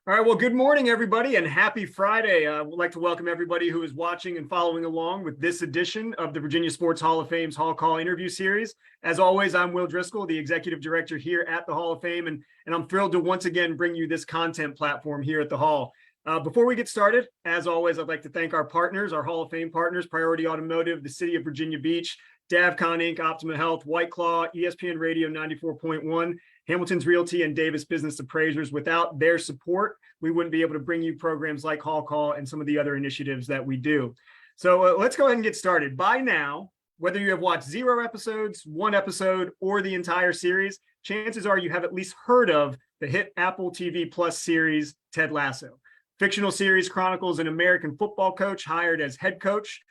All right, well, good morning, everybody, and happy Friday. I would like to welcome everybody who is watching and following along with this edition of the Virginia Sports Hall of Fame's Hall Call interview series. As always, I'm Will Driscoll, the executive director here at the Hall of Fame, and I'm thrilled to once again bring you this content platform here at the Hall. Before we get started, as always, I'd like to thank our partners, our Hall of Fame partners, Priority Automotive, the City of Virginia Beach, DavCon Inc., Optima Health, White Claw, ESPN Radio 94.1, Hamilton's Realty, and Davis Business Appraisers. Without their support, we wouldn't be able to bring you programs like Hall Call and some of the other initiatives that we do. So let's go ahead and get started. By now, whether you have watched 0 episodes, 1 episode, or the entire series, chances are you have at least heard of the hit Apple TV Plus series, Ted Lasso. Fictional series chronicles an American football coach hired as head coach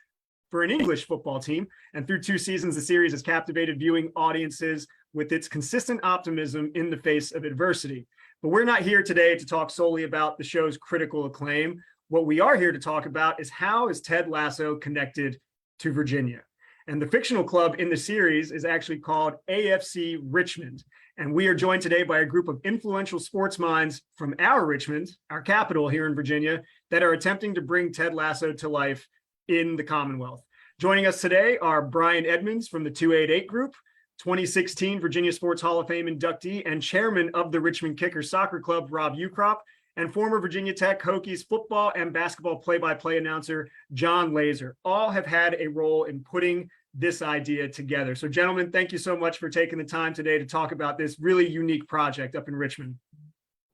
for an English football team. And through 2 seasons, the series has captivated viewing audiences with its consistent optimism in the face of adversity. But we're not here today to talk solely about the show's critical acclaim. What we are here to talk about is how is Ted Lasso connected to Virginia? And the fictional club in the series is actually called AFC Richmond. And we are joined today by a group of influential sports minds from our Richmond, our capital here in Virginia, that are attempting to bring Ted Lasso to life in the Commonwealth. Joining us today are Brian Edmonds from the 288 Group, 2016 Virginia Sports Hall of Fame inductee and chairman of the Richmond Kickers soccer club, Rob Ukrop, and former Virginia Tech Hokies football and basketball play-by-play announcer, Jon Laaser. All have had a role in putting this idea together. So gentlemen, thank you so much for taking the time today to talk about this really unique project up in Richmond.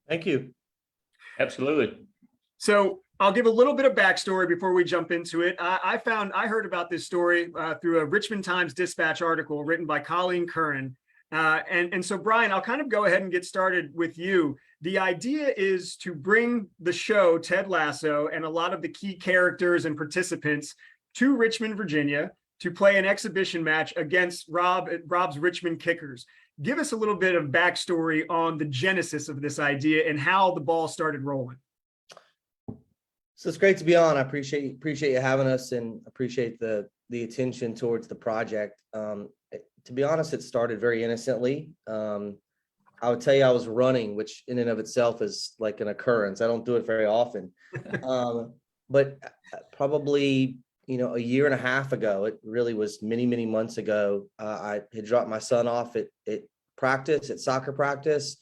Thank you. Absolutely. So I'll give a little bit of backstory before we jump into it. I heard about this story through a Richmond Times-Dispatch article written by Colleen Curran. And so, Brian, I'll kind of go ahead and get started with you. The idea is to bring the show, Ted Lasso, and a lot of the key characters and participants to Richmond, Virginia, to play an exhibition match against Rob's Richmond Kickers. Give us a little bit of backstory on the genesis of this idea and how the ball started rolling. So it's great to be on. I appreciate you having us and appreciate the attention towards the project. To be honest, it started very innocently. I would tell you I was running, which in and of itself is like an occurrence. I don't do it very often. But probably, a year and a half ago, it really was many months ago, I had dropped my son off at soccer practice.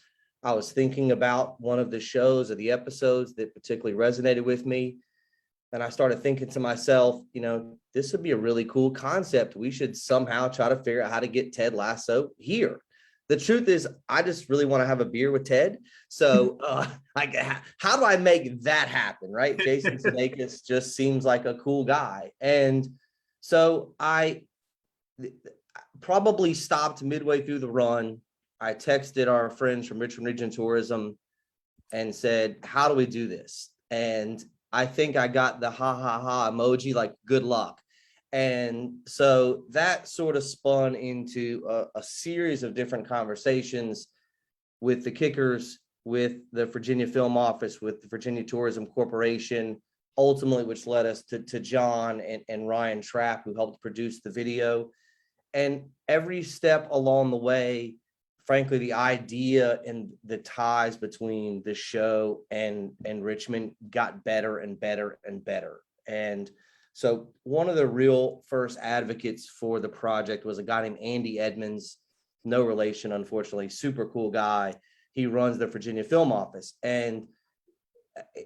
I was thinking about one of the shows or the episodes that particularly resonated with me. And I started thinking to myself, this would be a really cool concept. We should somehow try to figure out how to get Ted Lasso here. The truth is, I just really want to have a beer with Ted. So how do I make that happen, right? Jason Sudeikis just seems like a cool guy. And so I probably stopped midway through the run. I texted our friends from Richmond Region Tourism and said, how do we do this? And I think I got the ha ha ha emoji, like good luck. And so that sort of spun into a series of different conversations with the Kickers, with the Virginia Film Office, with the Virginia Tourism Corporation, ultimately, which led us to John and Ryan Trapp, who helped produce the video. And every step along the way, frankly, the idea and the ties between the show and Richmond got better and better and better. And so one of the real first advocates for the project was a guy named Andy Edmonds, no relation, unfortunately, super cool guy. He runs the Virginia Film Office, and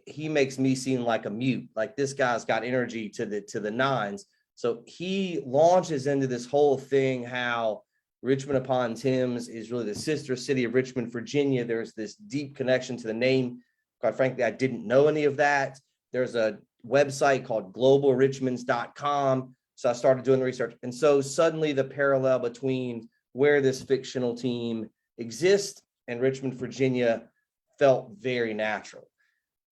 he makes me seem like a mute, like this guy's got energy to the nines. So he launches into this whole thing, how Richmond upon Thames is really the sister city of Richmond, Virginia. There's this deep connection to the name. Quite frankly, I didn't know any of that. There's a website called globalrichmonds.com. So I started doing the research. And so suddenly the parallel between where this fictional team exists and Richmond, Virginia felt very natural.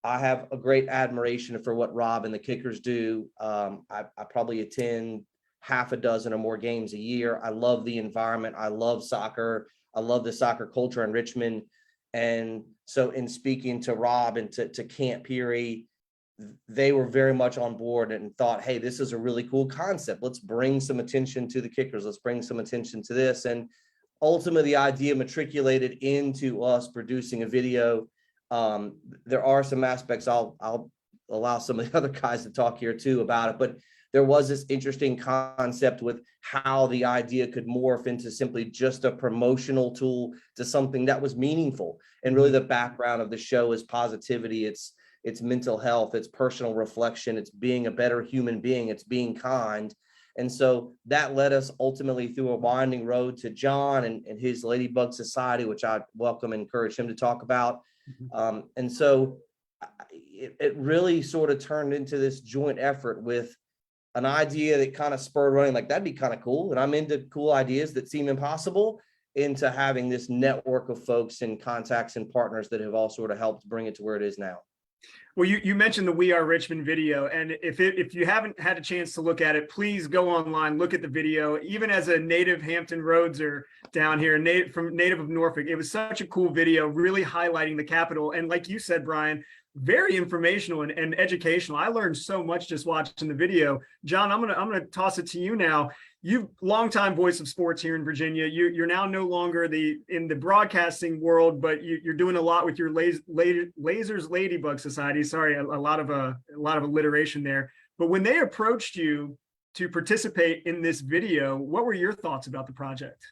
I have a great admiration for what Rob and the Kickers do. I probably attend half a dozen or more games a year. I love the environment. I love soccer. I love the soccer culture in Richmond. And so in speaking to Rob and to Camp Peary, they were very much on board and thought, hey, this is a really cool concept. Let's bring some attention to the Kickers. Let's bring some attention to this. And ultimately, the idea matriculated into us producing a video. There are some aspects I'll allow some of the other guys to talk here too about it, but there was this interesting concept with how the idea could morph into simply just a promotional tool to something that was meaningful. And really the background of the show is positivity. It's mental health, it's personal reflection, it's being a better human being, it's being kind. And so that led us ultimately through a winding road to Jon and his Ladybug Society, which I welcome and encourage him to talk about. And so it really sort of turned into this joint effort with an idea that kind of spurred running, like that'd be kind of cool. And I'm into cool ideas that seem impossible, into having this network of folks and contacts and partners that have all sort of helped bring it to where it is now. Well, you mentioned the We Are Richmond video, and if you haven't had a chance to look at it, please go online, look at the video. Even as a native Hampton Roadser down here, native of Norfolk, it was such a cool video, really highlighting the capital. And like you said, Brian, very informational and educational. I learned so much just watching the video. Jon, I'm gonna toss it to you now. You longtime voice of sports here in Virginia. You're now no longer in the broadcasting world, but you're doing a lot with your Laaser's Ladybug Society. Sorry, a lot of alliteration there. But when they approached you to participate in this video, what were your thoughts about the project?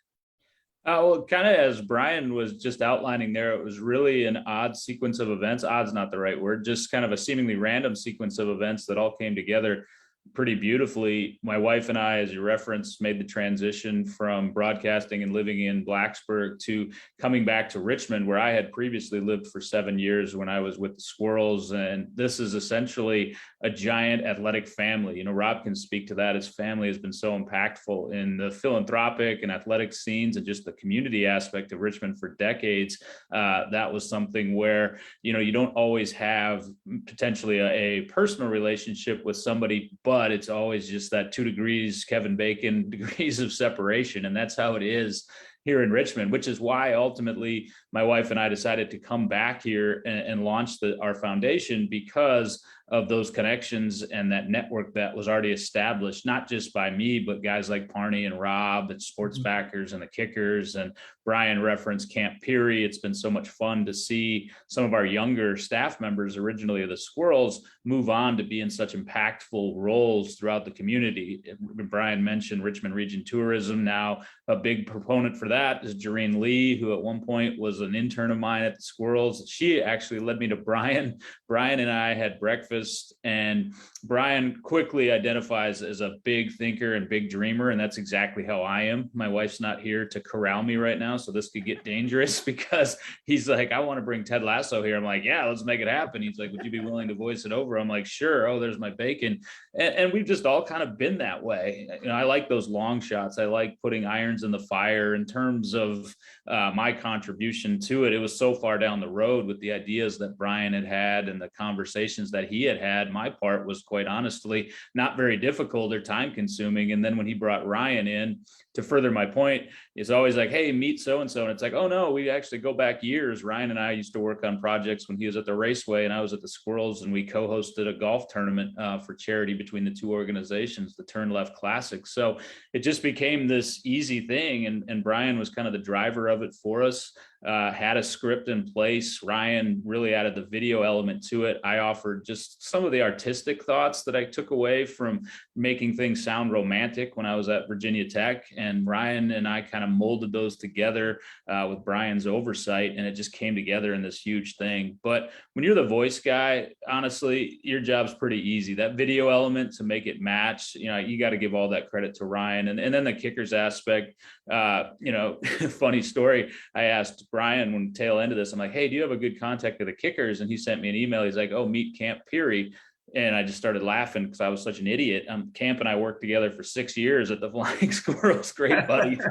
Well, kind of as Brian was just outlining there, it was really an odd sequence of events. Odd's not the right word, just kind of a seemingly random sequence of events that all came together pretty beautifully. My wife and I, as you referenced, made the transition from broadcasting and living in Blacksburg to coming back to Richmond, where I had previously lived for 7 years when I was with the Squirrels. And this is essentially a giant athletic family. You know, Rob can speak to that. His family has been so impactful in the philanthropic and athletic scenes and just the community aspect of Richmond for decades. That was something where, you know, you don't always have potentially a personal relationship with somebody, but it's always just that 2 degrees, Kevin Bacon degrees of separation. And that's how it is here in Richmond, which is why ultimately my wife and I decided to come back here and launch our foundation, because of those connections and that network that was already established, not just by me, but guys like Parney and Rob and sports backers and the Kickers, and Brian referenced Camp Peary. It's been so much fun to see some of our younger staff members, originally of the Squirrels, move on to be in such impactful roles throughout the community. Brian mentioned Richmond Region Tourism. Now a big proponent for that is Jareen Lee, who at one point was an intern of mine at the Squirrels. She actually led me to Brian. Brian and I had breakfast, and Brian quickly identifies as a big thinker and big dreamer, and that's exactly how I am. My wife's not here to corral me right now, so this could get dangerous, because he's like, I want to bring Ted Lasso here. I'm like, yeah, let's make it happen. He's like, would you be willing to voice it over? I'm like, sure. Oh, there's my bacon. And we've just all kind of been that way. You know, I like those long shots. I like putting irons in the fire. In terms of my contribution to it, it was so far down the road with the ideas that Brian had and the conversations that he had. My part was, quite honestly, not very difficult or time consuming. And then when he brought Ryan in, to further my point, it's always like, hey, meet so-and-so. And it's like, oh no, we actually go back years. Ryan and I used to work on projects when he was at the Raceway and I was at the Squirrels, and we co-hosted a golf tournament for charity between the two organizations, the Turn Left Classic. So it just became this easy thing. And Brian was kind of the driver of it for us. Had a script in place. Ryan really added the video element to it. I offered just some of the artistic thoughts that I took away from making things sound romantic when I was at Virginia Tech. And Ryan and I kind of molded those together with Brian's oversight, and it just came together in this huge thing. But when you're the voice guy, honestly, your job's pretty easy. That video element, to make it match, you know, you got to give all that credit to Ryan. And then the Kickers aspect, you know, funny story. I asked Brian when tail end of this, I'm like, hey, do you have a good contact of the Kickers? And he sent me an email. He's like, oh, meet Camp Peary. And I just started laughing because I was such an idiot. Camp and I worked together for 6 years at the Flying Squirrels, great buddies.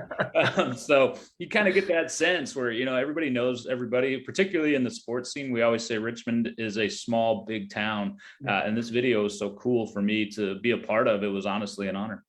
So you kind of get that sense where, you know, everybody knows everybody, particularly in the sports scene. We always say Richmond is a small, big town. And this video is so cool for me to be a part of. It was honestly an honor.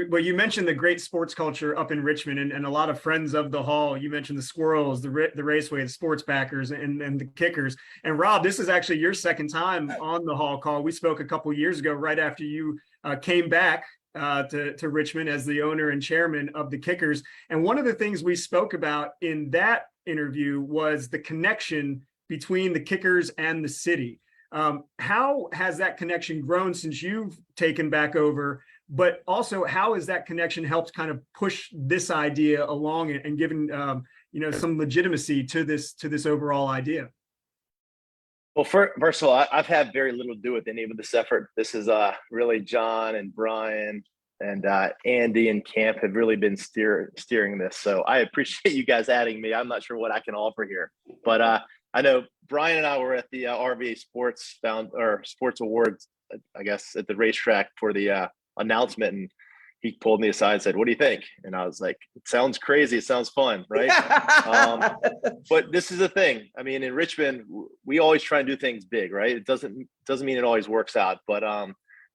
Well, you mentioned the great sports culture up in Richmond, and a lot of friends of the Hall. You mentioned the Squirrels, the Raceway, the sports backers, and the Kickers. And Rob, this is actually your second time on the Hall call. We spoke a couple of years ago, right after you came back to Richmond as the owner and chairman of the Kickers. And one of the things we spoke about in that interview was the connection between the Kickers and the city. How has that connection grown since you've taken back over? But also, how has that connection helped kind of push this idea along and given some legitimacy to this overall idea? Well, first of all, I've had very little to do with any of this effort. This is really Jon and Brian and Andy and Camp have really been steering this. So I appreciate you guys adding me. I'm not sure what I can offer here, but I know Brian and I were at the RVA Sports Awards, I guess, at the racetrack for the announcement, and he pulled me aside and said, "What do you think?" And I was like, "It sounds crazy. It sounds fun, right?" But this is the thing. I mean, in Richmond, we always try and do things big, right? It doesn't mean it always works out, but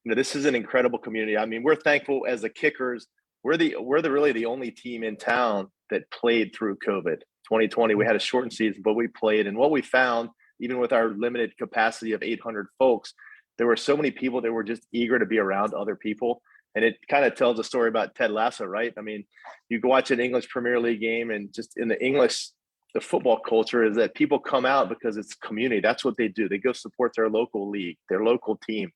this is an incredible community. I mean, we're thankful as the Kickers. We're really the only team in town that played through COVID. 2020, we had a shortened season, but we played. And what we found, even with our limited capacity of 800 folks, there were so many people that were just eager to be around other people. And it kind of tells a story about Ted Lasso, right? I mean, you can watch an English Premier League game, and just in the football culture is that people come out because it's community. That's what they do. They go support their local league, their local team.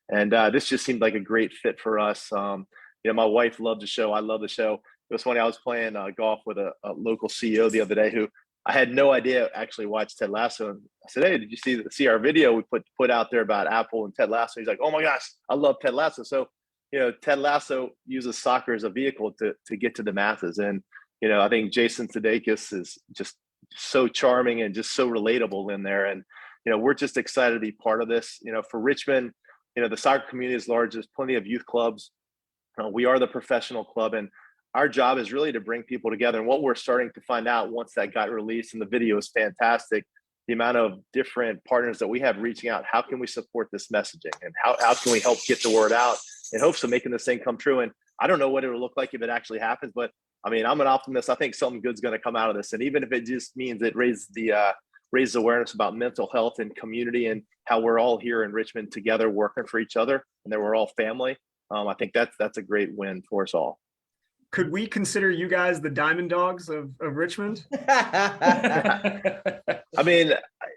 And this just seemed like a great fit for us. My wife loved the show. I love the show. It was funny. I was playing golf with a local CEO the other day who I had no idea actually watched Ted Lasso. And I said, "Hey, did you see our video we put out there about Apple and Ted Lasso?" He's like, "Oh my gosh, I love Ted Lasso." So, Ted Lasso uses soccer as a vehicle to get to the masses. And, I think Jason Sudeikis is just so charming and just so relatable in there. And, we're just excited to be part of this. For Richmond, the soccer community is large. There's plenty of youth clubs. We are the professional club, and our job is really to bring people together. And what we're starting to find out once that got released, and the video is fantastic, the amount of different partners that we have reaching out. How can we support this messaging, and how can we help get the word out in hopes of making this thing come true? And I don't know what it will look like if it actually happens, but I mean, I'm an optimist. I think something good's going to come out of this. And even if it just means it raises awareness about mental health and community and how we're all here in Richmond together working for each other, and that we're all family, I think that's a great win for us all. Could we consider you guys the Diamond Dogs of Richmond? I mean,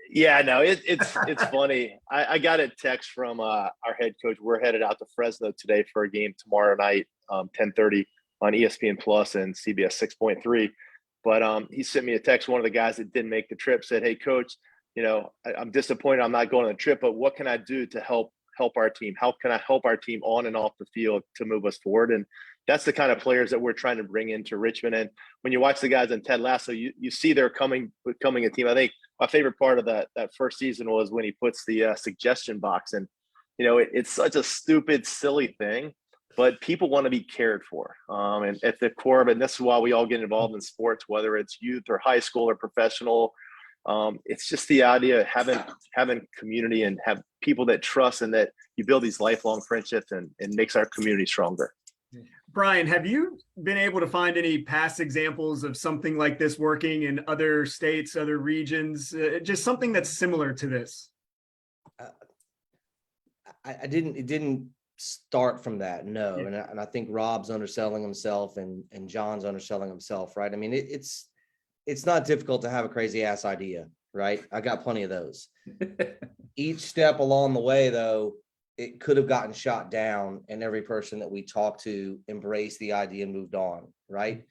yeah, no, it's funny. I got a text from our head coach. We're headed out to Fresno today for a game tomorrow night, 10:30 on ESPN Plus and CBS 6.3. But he sent me a text. One of the guys that didn't make the trip said, "Hey, coach, I'm disappointed I'm not going on the trip, but what can I do to help our team? How can I help our team on and off the field to move us forward?" And that's the kind of players that we're trying to bring into Richmond. And when you watch the guys on Ted Lasso, you see they're becoming a team. I think my favorite part of that first season was when he puts the suggestion box. And, it's such a stupid, silly thing, but people want to be cared for. And at the core of it, and this is why we all get involved in sports, whether it's youth or high school or professional. It's just the idea of having community and have people that trust, and that you build these lifelong friendships, and it makes our community stronger. Brian, have you been able to find any past examples of something like this working in other states, other regions, just something that's similar to this? It didn't start from that, no. Yeah. And I think Rob's underselling himself and Jon's underselling himself, right? I mean, it's not difficult to have a crazy ass idea, right? I got plenty of those. Each step along the way, though, it could have gotten shot down, and every person that we talked to embraced the idea and moved on, right?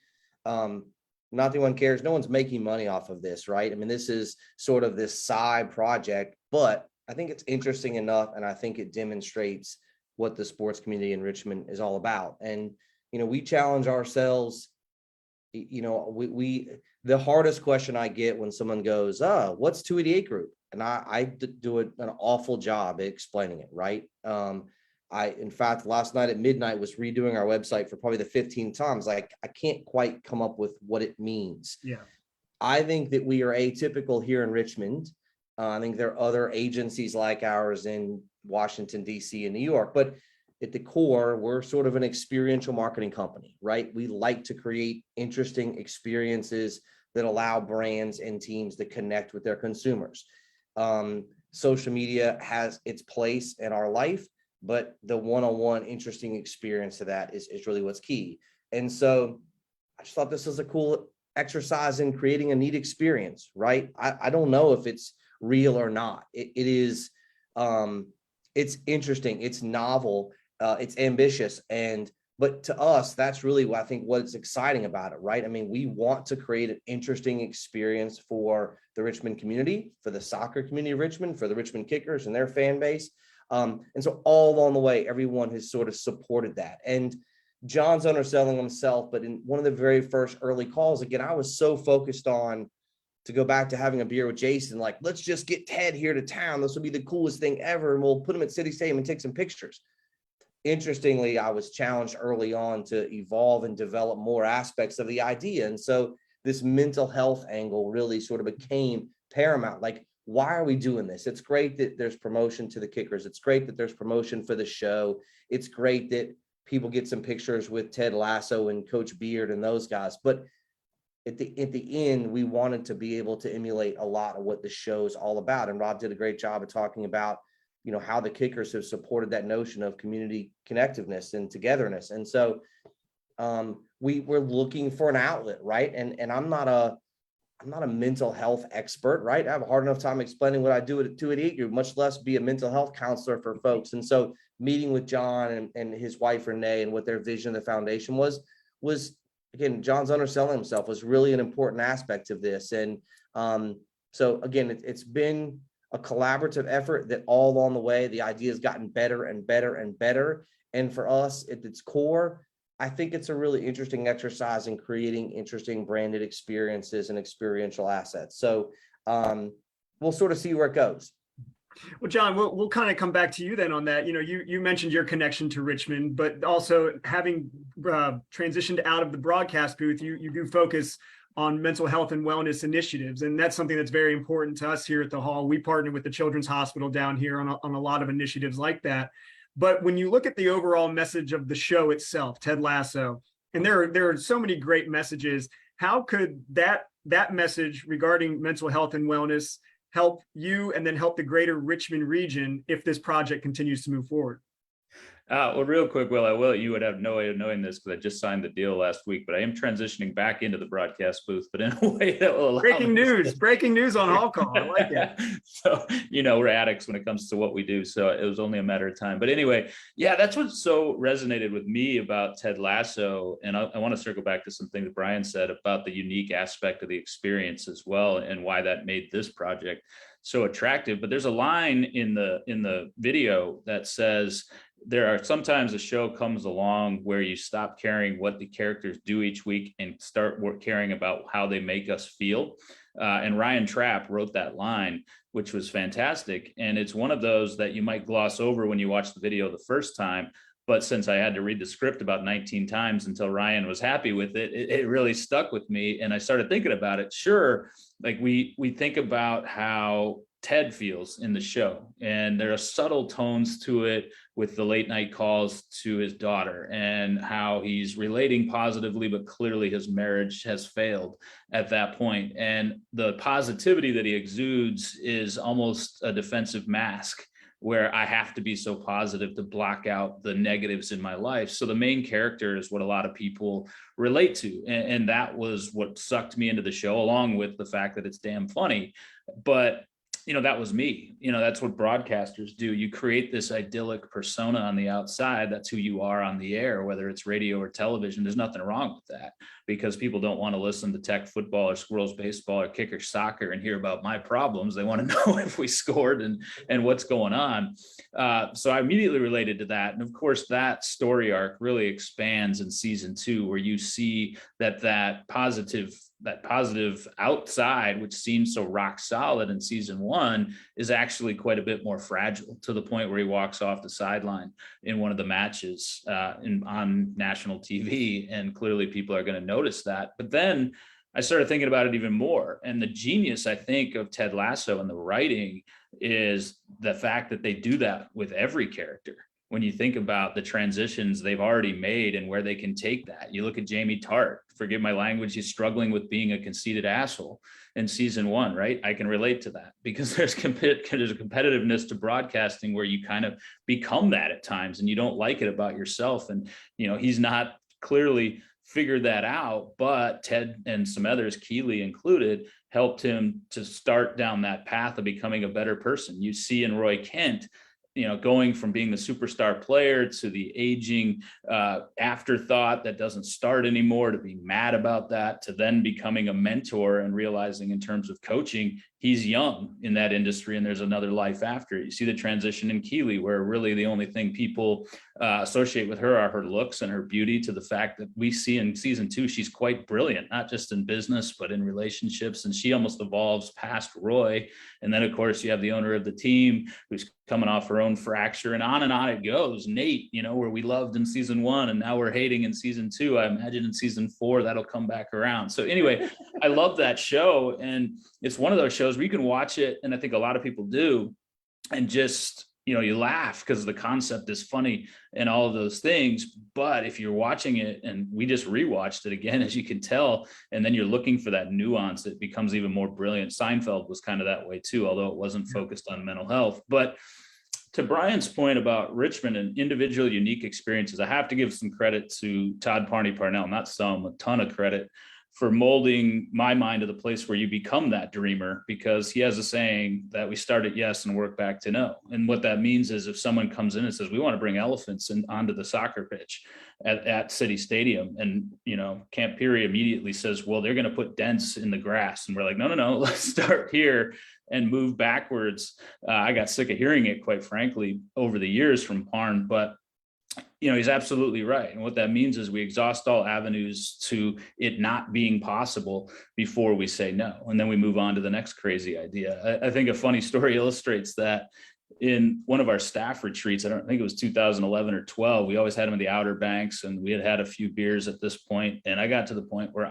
Not that anyone cares. No one's making money off of this, right? I mean, this is sort of this side project, but I think it's interesting enough, and I think it demonstrates what the sports community in Richmond is all about. And, we challenge ourselves. The hardest question I get when someone goes, what's 288 Group? And I do an awful job at explaining it, right? In fact, last night at midnight was redoing our website for probably the 15th times. Like, I can't quite come up with what it means. Yeah. I think that we are atypical here in Richmond. I think there are other agencies like ours in Washington, D.C. and New York, but at the core, we're sort of an experiential marketing company, right? We like to create interesting experiences that allow brands and teams to connect with their consumers. Social media has its place in our life, but the one-on-one interesting experience to that is really what's key. And so I just thought this was a cool exercise in creating a neat experience, right? I don't know if it's real or not. It is, it's interesting, it's novel, it's ambitious, but to us, that's really what I think what's exciting about it, right? I mean, we want to create an interesting experience for the Richmond community, for the soccer community of Richmond, for the Richmond Kickers and their fan base. And so all along the way, everyone has sort of supported that. And Jon's underselling himself, but in one of the very first early calls, again, I was so focused on, to go back to having a beer with Jason, like, let's just get Ted here to town. This will be the coolest thing ever. And we'll put him at City Stadium and take some pictures. Interestingly, I was challenged early on to evolve and develop more aspects of the idea. And so this mental health angle really sort of became paramount. Like, why are we doing this? It's great that there's promotion to the Kickers. It's great that there's promotion for the show. It's great that people get some pictures with Ted Lasso and Coach Beard and those guys. But at the end, we wanted to be able to emulate a lot of what the show is all about. And Rob did a great job of talking about, you know, how the Kickers have supported that notion of community connectiveness and togetherness. And so we're looking for an outlet, right? And I'm not a mental health expert, right? I have a hard enough time explaining what I do to an 8-year, much less be a mental health counselor for folks. And so meeting with Jon and his wife, Renee, and what their vision of the foundation was again, Jon's underselling himself, was really an important aspect of this. And so again, it's been a collaborative effort that all along the way, the idea has gotten better and better and better. And for us, at its core, I think it's a really interesting exercise in creating interesting branded experiences and experiential assets. So we'll sort of see where it goes. Well, Jon, we'll kind of come back to you then on that. You know, you mentioned your connection to Richmond, but also having transitioned out of the broadcast booth, you do focus on mental health and wellness initiatives. And that's something that's very important to us here at the Hall. We partner with the Children's Hospital down here on a lot of initiatives like that. But when you look at the overall message of the show itself, Ted Lasso, and there are so many great messages, how could that message regarding mental health and wellness help you and then help the greater Richmond region if this project continues to move forward? Well, real quick, you would have no way of knowing this because I just signed the deal last week, but I am transitioning back into the broadcast booth, but in a way that will allow breaking news on Hall Call. I like it. So, you know, we're addicts when it comes to what we do. So it was only a matter of time. But anyway, yeah, that's what so resonated with me about Ted Lasso. And I want to circle back to something that Brian said about the unique aspect of the experience as well, and why that made this project so attractive. But there's a line in the video that says, there are sometimes a show comes along where you stop caring what the characters do each week and start caring about how they make us feel. And Ryan Trapp wrote that line, which was fantastic. And it's one of those that you might gloss over when you watch the video the first time. But since I had to read the script about 19 times until Ryan was happy with it, it really stuck with me. And I started thinking about it. Sure, like we think about how Ted feels in the show, and there are subtle tones to it with the late night calls to his daughter and how he's relating positively, but clearly his marriage has failed at that point. And the positivity that he exudes is almost a defensive mask, where I have to be so positive to block out the negatives in my life. So the main character is what a lot of people relate to. And that was what sucked me into the show, along with the fact that it's damn funny. But you know, that was me. You know, that's what broadcasters do. You create this idyllic persona on the outside. That's who you are on the air, whether it's radio or television. There's nothing wrong with that, because people don't want to listen to Tech football or Squirrels baseball or Kicker soccer and hear about my problems. They want to know if we scored and what's going on. So I immediately related to that. And of course, that story arc really expands in season 2, where you see that positive outside, which seems so rock solid in season 1, is actually quite a bit more fragile, to the point where he walks off the sideline in one of the matches on national TV. And clearly people are going to notice that. But then I started thinking about it even more. And the genius, I think, of Ted Lasso and the writing is the fact that they do that with every character. When you think about the transitions they've already made and where they can take that. You look at Jamie Tart, forgive my language, he's struggling with being a conceited asshole in season 1, right? I can relate to that, because there's a competitiveness to broadcasting where you kind of become that at times and you don't like it about yourself. And, you know, he's not clearly figured that out, but Ted and some others, Keeley included, helped him to start down that path of becoming a better person. You see in Roy Kent, going from being the superstar player to the aging afterthought that doesn't start anymore, to being mad about that, to then becoming a mentor and realizing in terms of coaching, he's young in that industry and there's another life after. You see the transition in Keeley, where really the only thing people associate with her are her looks and her beauty, to the fact that we see in season 2, she's quite brilliant, not just in business, but in relationships. And she almost evolves past Roy. And then, of course, you have the owner of the team who's coming off her own fracture, and on it goes. Nate, where we loved in season 1 and now we're hating in season 2. I imagine in season 4 that'll come back around. So anyway, I love that show. And it's one of those shows where you can watch it, and I think a lot of people do, and just, you laugh because the concept is funny and all of those things. But if you're watching it, and we just rewatched it again, as you can tell, and then you're looking for that nuance, it becomes even more brilliant. Seinfeld was kind of that way too, although it wasn't focused on mental health. But to Brian's point about Richmond and individual unique experiences, I have to give some credit to Todd Parnell, not some, a ton of credit, for molding my mind to the place where you become that dreamer, because he has a saying that we start at yes and work back to no. And what that means is if someone comes in and says, we want to bring elephants onto the soccer pitch at City Stadium, and, Camp Peary immediately says, well, they're going to put dents in the grass. And we're like, no, let's start here and move backwards. I got sick of hearing it, quite frankly, over the years from Parn, but he's absolutely right. And what that means is we exhaust all avenues to it not being possible before we say no. And then we move on to the next crazy idea. I think a funny story illustrates that. In one of our staff retreats, I don't think it was 2011 or 12, we always had them in the Outer Banks, and we had a few beers at this point. And I got to the point where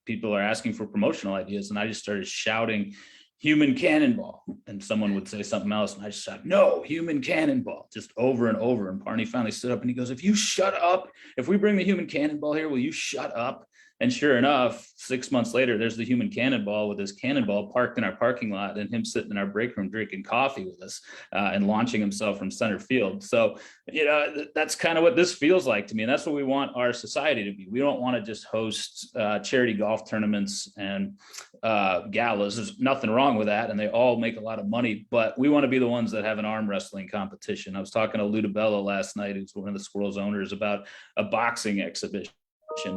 people are asking for promotional ideas, and I just started shouting, human cannonball, and someone would say something else, and I just said, no, human cannonball, just over and over. And Barney finally stood up and he goes, if you shut up, if we bring the human cannonball here, will you shut up? And sure enough, 6 months later, there's the human cannonball with his cannonball parked in our parking lot, and him sitting in our break room drinking coffee with us and launching himself from center field. So, that's kind of what this feels like to me. And that's what we want our society to be. We don't want to just host charity golf tournaments and galas. There's nothing wrong with that, and they all make a lot of money, but we want to be the ones that have an arm wrestling competition. I was talking to Ludabella last night, who's one of the Squirrels owners, about a boxing exhibition,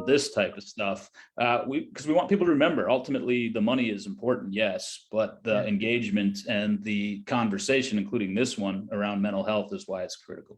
this type of stuff, because we want people to remember, ultimately the money is important, yes, but the engagement and the conversation, including this one around mental health, is why it's critical.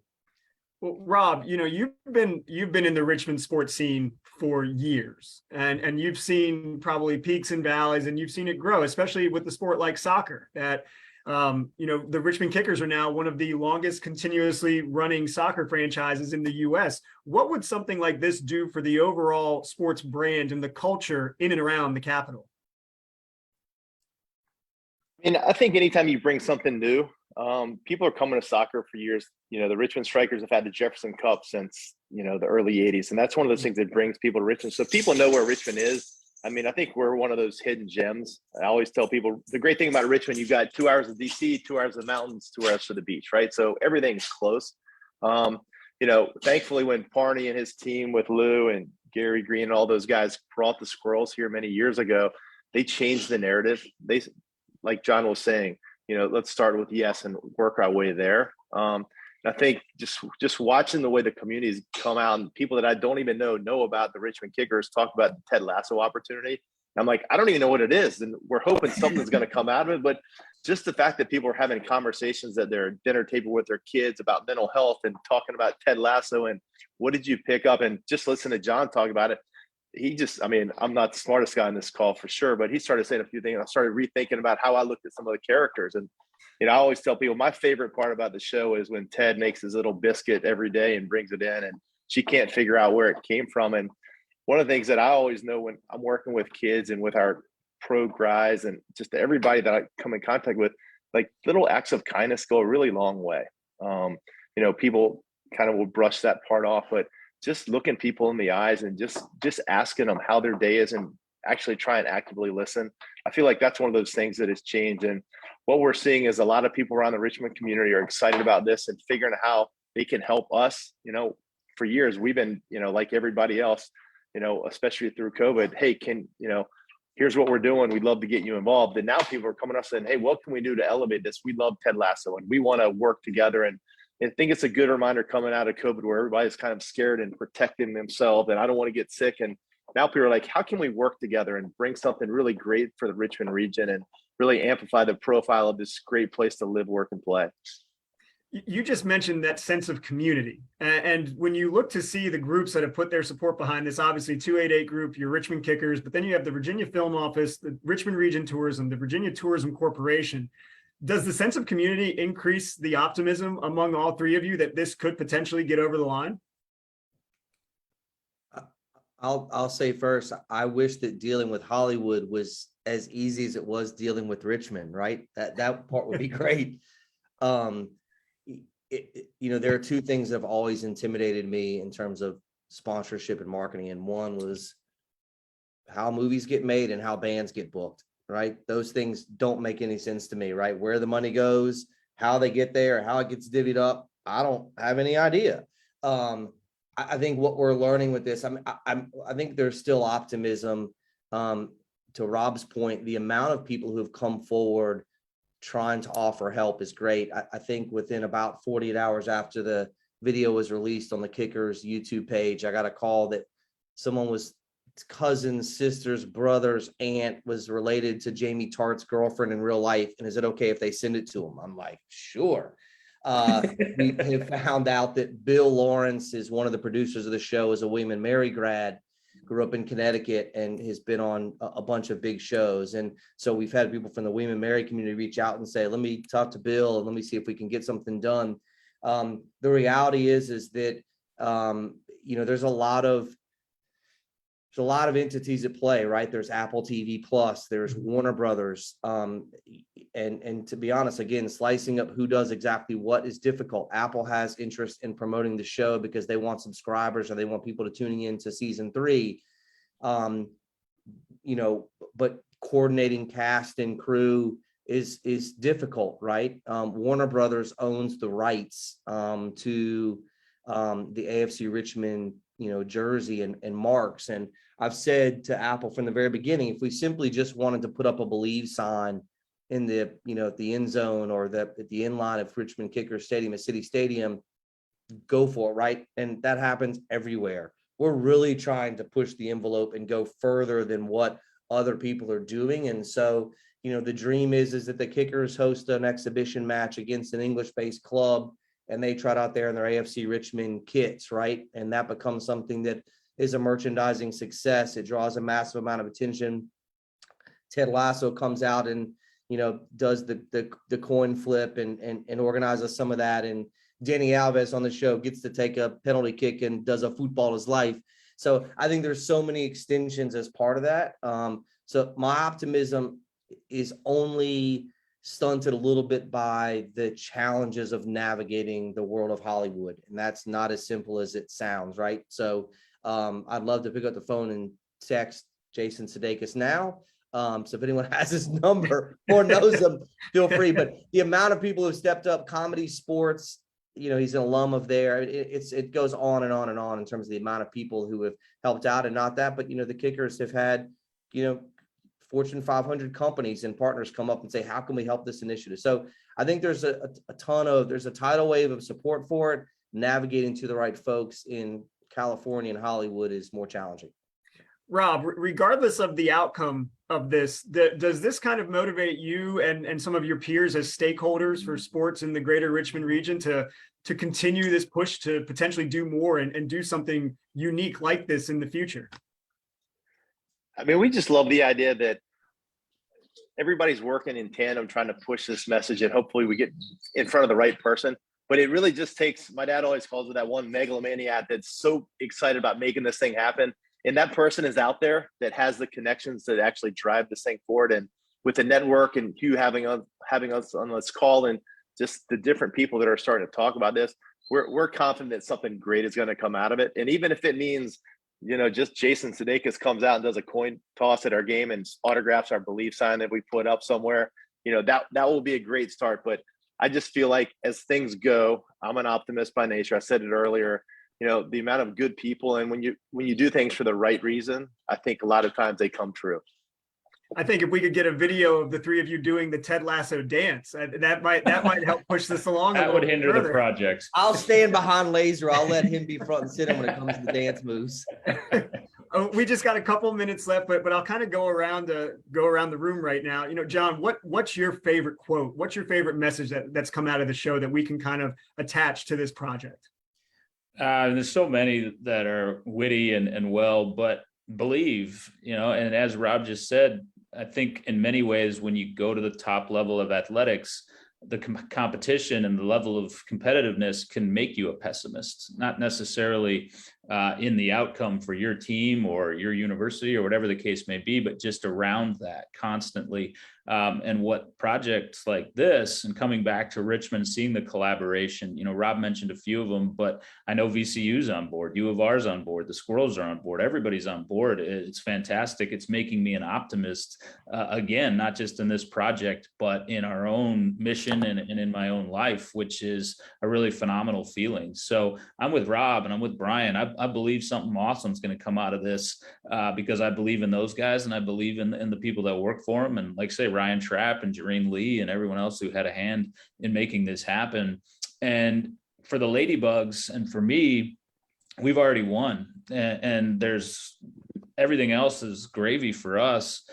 Well, Rob, you've been in the Richmond sports scene for years, and you've seen probably peaks and valleys, and you've seen it grow, especially with the sport like soccer. That the Richmond Kickers are now one of the longest continuously running soccer franchises in the U.S. What would something like this do for the overall sports brand and the culture in and around the capital? I think anytime you bring something new, people are coming to soccer for years. The Richmond Strikers have had the Jefferson Cup since, the early 80s. And that's one of those things that brings people to Richmond. So people know where Richmond is. I think we're one of those hidden gems. I always tell people the great thing about Richmond, you've got 2 hours of DC, 2 hours of the mountains, 2 hours to the beach, right? So everything's close. Thankfully when Parney and his team with Lou and Gary Green and all those guys brought the Squirrels here many years ago, they changed the narrative. They, like Jon was saying, let's start with yes and work our way there. I think just watching the way the communities come out, and people that I don't even know about the Richmond Kickers talk about the Ted Lasso opportunity. I'm like, I don't even know what it is. And we're hoping something's going to come out of it. But just the fact that people are having conversations at their dinner table with their kids about mental health and talking about Ted Lasso and what did you pick up, and just listen to Jon talk about it. I'm not the smartest guy on this call for sure, but he started saying a few things. I started rethinking about how I looked at some of the characters. And, I always tell people my favorite part about the show is when Ted makes his little biscuit every day and brings it in, and she can't figure out where it came from. And one of the things that I always know when I'm working with kids and with our pro guys and just everybody that I come in contact with, like little acts of kindness go a really long way. People kind of will brush that part off, but just looking people in the eyes and just asking them how their day is and actually try and actively listen. I feel like that's one of those things that has changed. And what we're seeing is a lot of people around the Richmond community are excited about this and figuring out how they can help us. For years, we've been, like everybody else, especially through COVID, hey, here's what we're doing. We'd love to get you involved. And now people are coming up saying, hey, what can we do to elevate this? We love Ted Lasso and we want to work together. And I think it's a good reminder coming out of COVID where everybody's kind of scared and protecting themselves. And I don't want to get sick. And now people are like, how can we work together and bring something really great for the Richmond region and really amplify the profile of this great place to live, work, and play? You just mentioned that sense of community. And when you look to see the groups that have put their support behind this, obviously 288 group, your Richmond Kickers, but then you have the Virginia Film Office, the Richmond Region Tourism, the Virginia Tourism Corporation. Does the sense of community increase the optimism among all three of you that this could potentially get over the line? I'll say first, I wish that dealing with Hollywood was as easy as it was dealing with Richmond, right? That part would be great. There are two things that have always intimidated me in terms of sponsorship and marketing. And one was how movies get made and how bands get booked, right? Those things don't make any sense to me, right? Where the money goes, how they get there, how it gets divvied up, I don't have any idea. I think what we're learning with this, I think there's still optimism. To Rob's point, the amount of people who have come forward trying to offer help is great. I think within about 48 hours after the video was released on the Kickers YouTube page, I got a call that someone was cousin's sister's brother's aunt was related to Jamie Tartt's girlfriend in real life. And is it okay if they send it to him? I'm like, sure. We have found out that Bill Lawrence is one of the producers of the show, is a William and Mary grad, grew up in Connecticut and has been on a bunch of big shows. And so we've had people from the William and Mary community reach out and say, let me talk to Bill and let me see if we can get something done. The reality is that, there's a lot of entities at play, right? There's Apple TV Plus, there's Warner Brothers. And to be honest, again, slicing up who does exactly what is difficult. Apple has interest in promoting the show because they want subscribers or they want people to tuning in to season 3. But coordinating cast and crew is difficult, right? Warner Brothers owns the rights to the AFC Richmond jersey and marks. And I've said to Apple from the very beginning, if we simply just wanted to put up a Believe sign in the, at the end zone or at the end line of Richmond Kickers Stadium at City Stadium, go for it, right? And that happens everywhere. We're really trying to push the envelope and go further than what other people are doing. And so, the dream is that the Kickers host an exhibition match against an English-based club and they trot out there in their AFC Richmond kits, right? And that becomes something that is a merchandising success. It draws a massive amount of attention. Ted Lasso comes out and, does the coin flip and organizes some of that. And Danny Alves on the show gets to take a penalty kick and does a footballer's life. So I think there's so many extensions as part of that. So my optimism is only stunted a little bit by the challenges of navigating the world of Hollywood. And that's not as simple as it sounds, right? So I'd love to pick up the phone and text Jason Sudeikis now. So if anyone has his number or knows him, feel free. But the amount of people who stepped up, comedy, sports, he's an alum of there. It goes on and on and on in terms of the amount of people who have helped out. And not that, but the Kickers have had, Fortune 500 companies and partners come up and say, how can we help this initiative? So I think there's there's a tidal wave of support for it. Navigating to the right folks in California and Hollywood is more challenging. Rob, regardless of the outcome of this, does this kind of motivate you and some of your peers as stakeholders for sports in the greater Richmond region to continue this push to potentially do more and do something unique like this in the future? I mean, we just love the idea that everybody's working in tandem trying to push this message, and hopefully we get in front of the right person. But it really just takes, my dad always calls it that one megalomaniac that's so excited about making this thing happen. And that person is out there that has the connections that actually drive this thing forward. And with the network and Hugh having us on this call and just the different people that are starting to talk about this, we're confident that something great is going to come out of it. And even if it means, just Jason Sudeikis comes out and does a coin toss at our game and autographs our Believe sign that we put up somewhere, that will be a great start. But I just feel like as things go, I'm an optimist by nature. I said it earlier. the amount of good people, and when you do things for the right reason, I think a lot of times they come true. I think if we could get a video of the three of you doing the Ted Lasso dance, that might help push this along. That would hinder the projects. I'll stand behind Laaser. I'll let him be front and center when it comes to the dance moves. Oh, we just got a couple minutes left, but I'll kind of go around the room right now. Jon, what's your favorite quote? What's your favorite message that's come out of the show that we can kind of attach to this project? There's so many that are witty and well, but believe, and as Rob just said, I think in many ways, when you go to the top level of athletics, the competition and the level of competitiveness can make you a pessimist, not necessarily in the outcome for your team or your university or whatever the case may be, but just around that constantly. And what projects like this, and coming back to Richmond, seeing the collaboration, Rob mentioned a few of them, but I know VCU's on board, U of R's on board, the Squirrels are on board, everybody's on board. It's fantastic. It's making me an optimist, again, not just in this project, but in our own mission and in my own life, which is a really phenomenal feeling. So I'm with Rob and I'm with Brian. I believe something awesome is going to come out of this because I believe in those guys and I believe in the people that work for them. And like I say, Ryan Trapp and Jareen Lee and everyone else who had a hand in making this happen. And for the Ladybugs and for me, we've already won, and there's everything else is gravy for us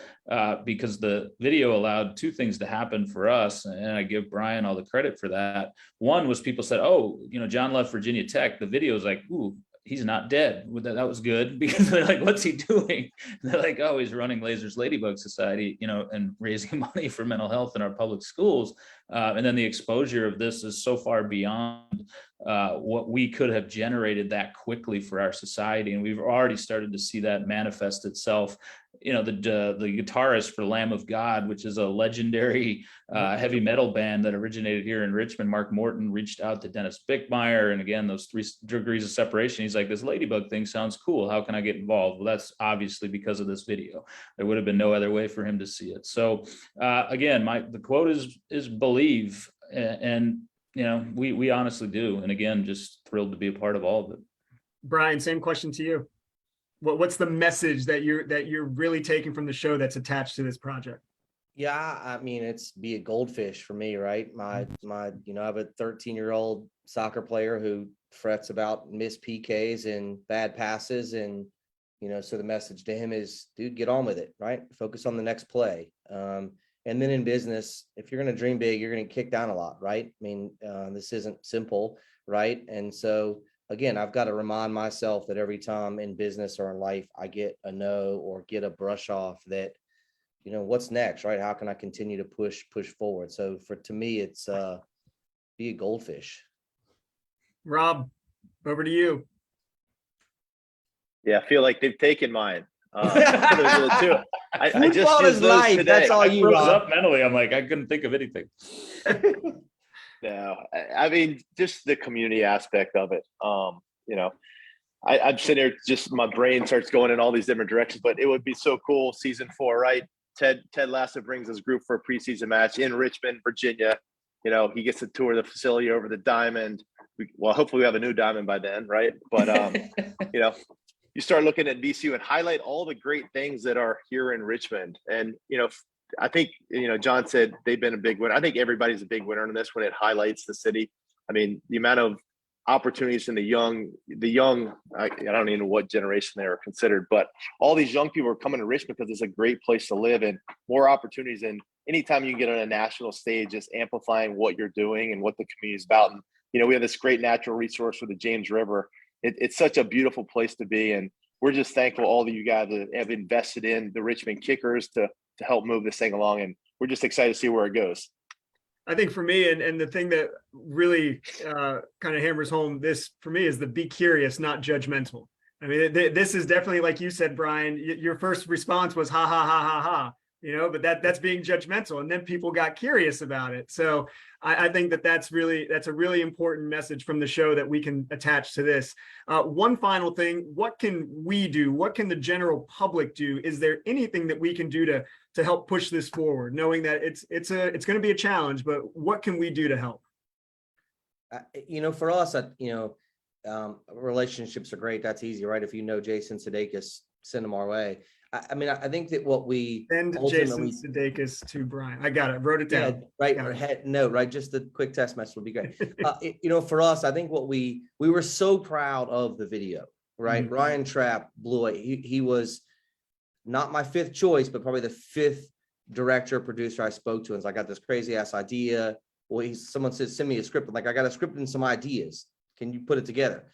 because the video allowed two things to happen for us. And I give Brian all the credit for that. One was people said, oh, Jon left Virginia Tech. The video is like, ooh, he's not dead. That was good because they're like, what's he doing? And they're like, oh, he's running Laaser's Ladybug Society, and raising money for mental health in our public schools. And then the exposure of this is so far beyond what we could have generated that quickly for our society. And we've already started to see that manifest itself. The guitarist for Lamb of God, which is a legendary heavy metal band that originated here in Richmond, Mark Morton, reached out to Dennis Bickmeyer. And again, those 3 degrees of separation. He's like, this Ladybug thing sounds cool. How can I get involved? Well, that's obviously because of this video. There would have been no other way for him to see it. So again, the quote is believe. And we honestly do. And again, just thrilled to be a part of all of it. Brian, same question to you. What's the message that you're really taking from the show that's attached to this project? Yeah, I mean, it's be a goldfish for me, right? I have a 13-year-old soccer player who frets about missed PKs and bad passes. And, so the message to him is, dude, get on with it, right? Focus on the next play. And then in business, if you're going to dream big, you're going to kick down a lot, right? I mean, this isn't simple, right? And so, again, I've got to remind myself that every time in business or in life, I get a no or get a brush off that, what's next, right? How can I continue to push forward? So to me, it's be a goldfish. Rob, over to you. Yeah, I feel like they've taken mine. I just used those life. today. That's all you froze up mentally. I'm like, I couldn't think of anything. No, I mean, just the community aspect of it. I'm sitting here, just my brain starts going in all these different directions, but it would be so cool. Season 4, right? Ted Lasso brings his group for a preseason match in Richmond, Virginia. He gets to tour the facility over the diamond. Hopefully we have a new diamond by then, right? But, you start looking at VCU and highlight all the great things that are here in Richmond. And, I think, Jon said they've been a big winner. I think everybody's a big winner in this when it highlights the city. I mean, the amount of opportunities in the young, I don't even know what generation they are considered, but all these young people are coming to Richmond because it's a great place to live and more opportunities. And anytime you can get on a national stage, just amplifying what you're doing and what the community is about. And, we have this great natural resource for the James River. It's such a beautiful place to be. And we're just thankful all of you guys that have invested in the Richmond Kickers to help move this thing along. And we're just excited to see where it goes. I think for me, and the thing that really kind of hammers home this for me is the be curious, not judgmental. I mean, this is definitely, like you said, Brian, your first response was ha, ha, ha, ha, ha, but that's being judgmental. And then people got curious about it. So I think that's a really important message from the show that we can attach to this. One final thing, what can we do? What can the general public do? Is there anything that we can do to help push this forward, knowing that it's going to be a challenge, but what can we do to help? For us, Relationships are great. That's easy, right? If you know Jason Sudeikis, send them our way. I mean, I think that what we Send Jason ultimately, Sudeikis to Brian. I got it. Wrote it yeah, down. right, Got or it. head note, right? Just a quick text message would be great. For us, I think what we were so proud of the video, right? Mhm. Ryan Trapp blew it. He was not my fifth choice, but probably the fifth director, producer I spoke to. And so I got this crazy ass idea. Well, someone said, send me a script. I'm like, I got a script and some ideas. Can you put it together?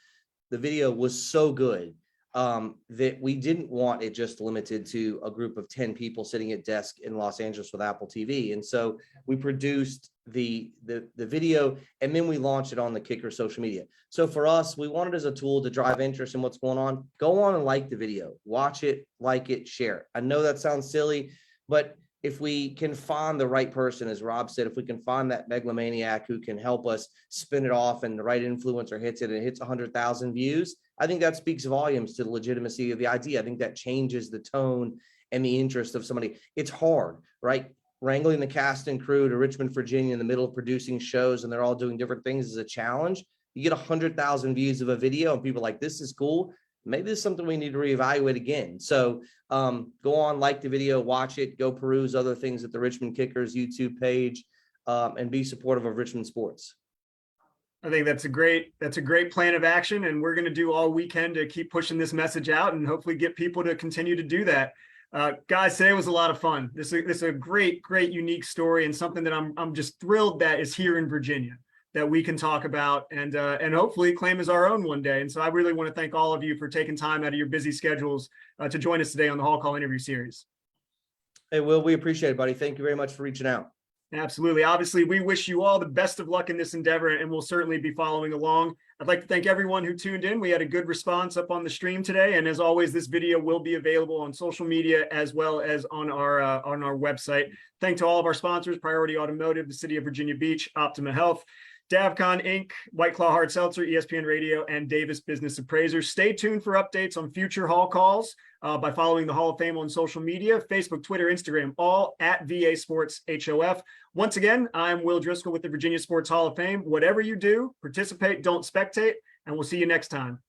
The video was so good that we didn't want it just limited to a group of 10 people sitting at desk in Los Angeles with Apple TV. And so we produced the video, and then we launched it on the Kicker social media. So for us, we wanted as a tool to drive interest in what's going on. Go on and like the video, watch it, like it, share it. I know that sounds silly, but if we can find the right person, as Rob said, if we can find that megalomaniac who can help us spin it off and the right influencer hits it and it hits 100,000 views, I think that speaks volumes to the legitimacy of the idea. I think that changes the tone and the interest of somebody. It's hard, right? Wrangling the cast and crew to Richmond, Virginia in the middle of producing shows and they're all doing different things is a challenge. You get 100,000 views of a video and people are like, this is cool. Maybe this is something we need to reevaluate again. So go on, like the video, watch it, go peruse other things at the Richmond Kickers YouTube page, and be supportive of Richmond sports. I think that's a great plan of action, and we're going to do all we can to keep pushing this message out and hopefully get people to continue to do that. Guys, today was a lot of fun. This is a great, unique story and something that I'm just thrilled that is here in Virginia that we can talk about and hopefully claim as our own one day. And so I really want to thank all of you for taking time out of your busy schedules to join us today on the Hall Call interview series. Hey, Will, we appreciate it, buddy. Thank you very much for reaching out. Absolutely. Obviously, we wish you all the best of luck in this endeavor, and we'll certainly be following along. I'd like to thank everyone who tuned in. We had a good response up on the stream today. And as always, this video will be available on social media as well as on our website. Thanks to all of our sponsors, Priority Automotive, the City of Virginia Beach, Optima Health, Davcon Inc., White Claw Hard Seltzer, ESPN Radio, and Davis Business Appraisers. Stay tuned for updates on future Hall calls by following the Hall of Fame on social media, Facebook, Twitter, Instagram, all at VA Sports HOF. Once again, I'm Will Driscoll with the Virginia Sports Hall of Fame. Whatever you do, participate, don't spectate, and we'll see you next time.